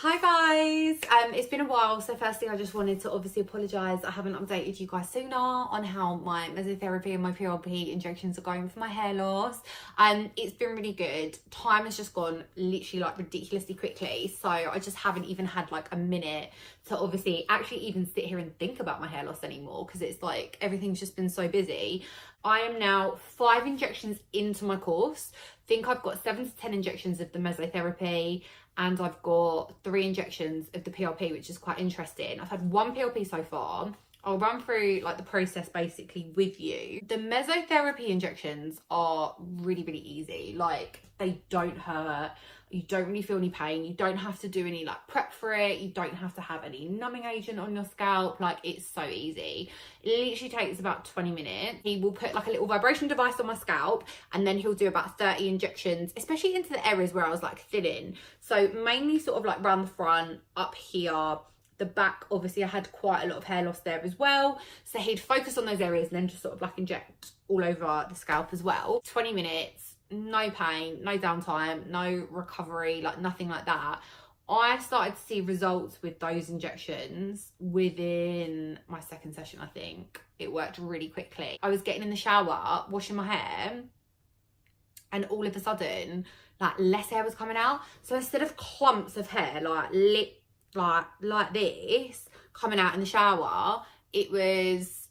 Hi guys, it's been a while, so firstly I just wanted to obviously apologise. I haven't updated you guys sooner on how my mesotherapy and my PRP injections are going for my hair loss. It's been really good. Time has just gone literally like ridiculously quickly, so I just haven't even had like a minute to obviously actually even sit here and think about my hair loss anymore, because it's like everything's just been so busy. I am now 5 injections into my course. I think I've got 7 to 10 injections of the mesotherapy, and I've got 3 injections of the PRP, which is quite interesting. I've had 1 PRP so far. I'll run through like the process basically with you. The mesotherapy injections are really, really easy. Like, they don't hurt. You don't really feel any pain. You don't have to do any like prep for it. You don't have to have any numbing agent on your scalp. Like, it's so easy. It literally takes about 20 minutes. He will put like a little vibration device on my scalp, and then he'll do about 30 injections, especially into the areas where I was like thinning. So mainly sort of like around the front, up here, the back. Obviously I had quite a lot of hair loss there as well, so he'd focus on those areas and then just sort of like inject all over the scalp as well. 20 minutes, no pain, no downtime, no recovery, like nothing like that. I started to see results with those injections within my 2nd session. I think it worked really quickly. I was getting in the shower, washing my hair, and all of a sudden like less hair was coming out. So instead of clumps of hair like this coming out in the shower, it was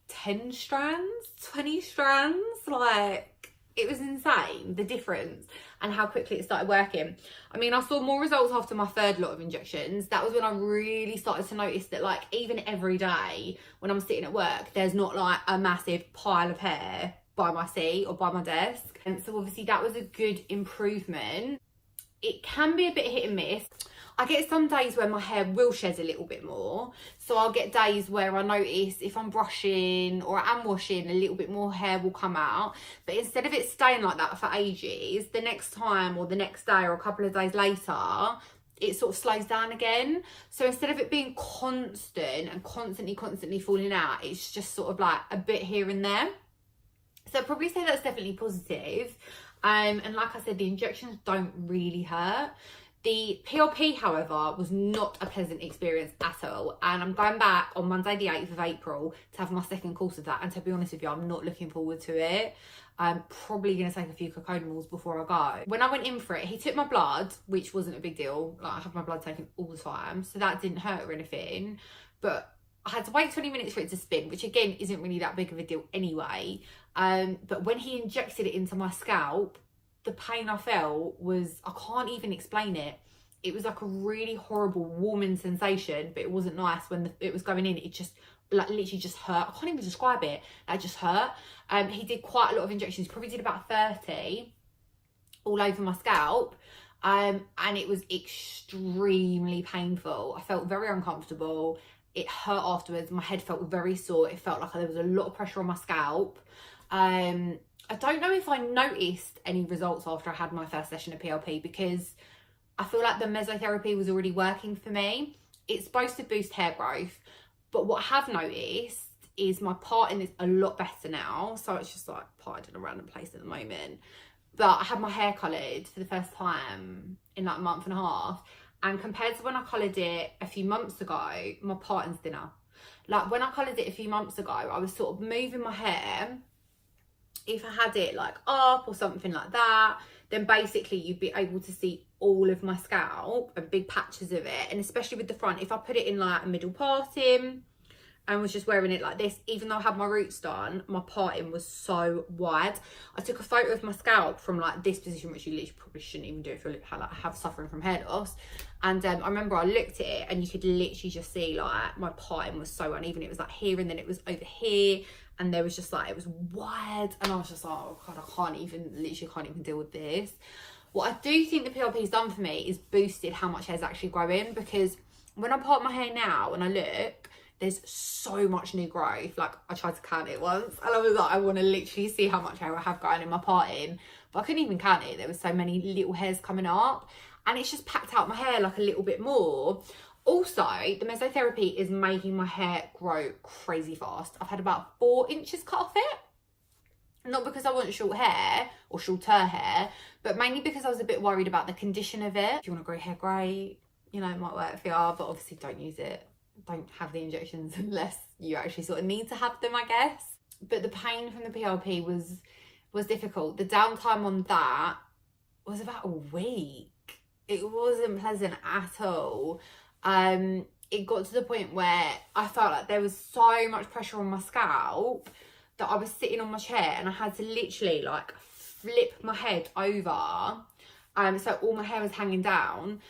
10 strands, 20 strands. Like, it was insane, the difference and how quickly it started working. I mean, I saw more results after my 3rd lot of injections. That was when I really started to notice that, like, even every day when I'm sitting at work, there's not like a massive pile of hair by my seat or by my desk. And so obviously that was a good improvement. It can be a bit hit and miss. I get some days where my hair will shed a little bit more. So I'll get days where I notice if I'm brushing or I'm washing, a little bit more hair will come out. But instead of it staying like that for ages, the next time or the next day or a couple of days later, it sort of slows down again. So instead of it being constant and constantly falling out, it's just sort of like a bit here and there. So I'd probably say that's definitely positive. And like I said, the injections don't really hurt. The PRP, however, was not a pleasant experience at all. And I'm going back on Monday the 8th of April to have my 2nd course of that. And to be honest with you, I'm not looking forward to it. I'm probably going to take a few cocodamals before I go. When I went in for it, he took my blood, which wasn't a big deal. Like, I have my blood taken all the time, so that didn't hurt or anything. But I had to wait 20 minutes for it to spin, which again isn't really that big of a deal anyway. But when he injected it into my scalp, the pain I felt was, I can't even explain it. It was like a really horrible warming sensation, but it wasn't nice when it was going in. It just like literally just hurt. I can't even describe it. It just hurt. He did quite a lot of injections. He probably did about 30 all over my scalp. And it was extremely painful. I felt very uncomfortable. It hurt afterwards. My head felt very sore. It felt like there was a lot of pressure on my scalp. I don't know if I noticed any results after I had my 1st session of PRP, because I feel like the mesotherapy was already working for me. It's supposed to boost hair growth, but what I have noticed is my parting is a lot better now. So it's just like parted in a random place at the moment. But I had my hair coloured for the first time in like a month and a half. And compared to when I coloured it a few months ago, my parting's thinner. Like, when I coloured it a few months ago, I was sort of moving my hair. If I had it like up or something like that, then basically you'd be able to see all of my scalp and big patches of it. And especially with the front, if I put it in like a middle parting and was just wearing it like this, even though I had my roots done, my parting was so wide. I took a photo of my scalp from like this position, which you literally probably shouldn't even do if you're like have suffering from hair loss. And I remember I looked at it and you could literally just see like my parting was so uneven. It was like here and then it was over here. And there was just like, it was wide. And I was just like, oh God, I literally can't even deal with this. What I do think the PRP has done for me is boosted how much hair's actually growing, because when I part my hair now and I look, there's so much new growth. Like, I tried to count it once and I was like, I want to literally see how much hair I have going in my parting, but I couldn't even count it. There was so many little hairs coming up, and it's just packed out my hair like a little bit more. Also, the mesotherapy is making my hair grow crazy fast. I've had about 4 inches cut off it. Not because I want short hair or shorter hair, but mainly because I was a bit worried about the condition of it. If you want to grow hair, great. you know, it might work for you, but obviously don't use it. Don't have the injections unless you actually sort of need to have them, I guess. But the pain from the PRP was difficult. The downtime on that was about a week. It wasn't pleasant at all. It got to the point where I felt like there was so much pressure on my scalp that I was sitting on my chair and I had to literally like flip my head over. So all my hair was hanging down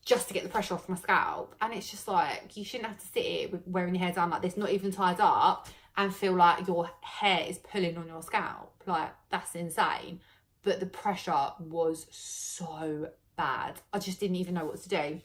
just to get the pressure off my scalp. And it's just like, you shouldn't have to sit here wearing your hair down like this, not even tied up, and feel like your hair is pulling on your scalp. Like, that's insane. But the pressure was so bad. I just didn't even know what to do. I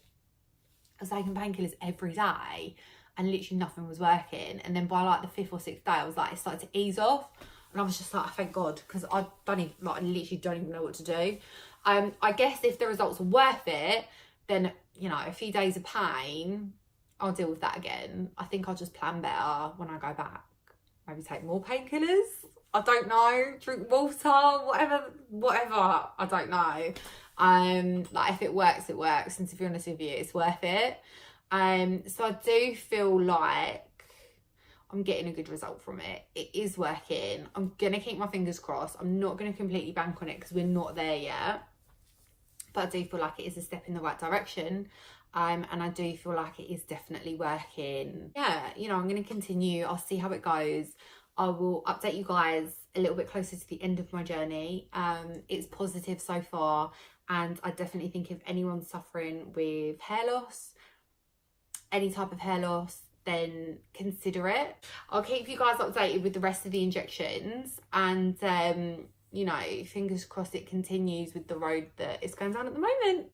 was taking painkillers every day and literally nothing was working. And then by like the 5th or 6th day, I was like, it started to ease off. And I was just like, thank God, because I literally don't even know what to do. I guess if the results are worth it, then, you know, a few days of pain, I'll deal with that again. I think I'll just plan better when I go back. Maybe take more painkillers. I don't know. Drink water, whatever. I don't know. Like, if it works, it works. And to be honest with you, it's worth it. So I do feel like I'm getting a good result from it. It is working. I'm going to keep my fingers crossed. I'm not going to completely bank on it because we're not there yet. But I do feel like it is a step in the right direction. And I do feel like it is definitely working. Yeah, you know, I'm going to continue. I'll see how it goes. I will update you guys a little bit closer to the end of my journey. It's positive so far. And I definitely think if anyone's suffering with hair loss, any type of hair loss, then consider it. I'll keep you guys updated with the rest of the injections. And, you know, fingers crossed it continues with the road that it's going down at the moment.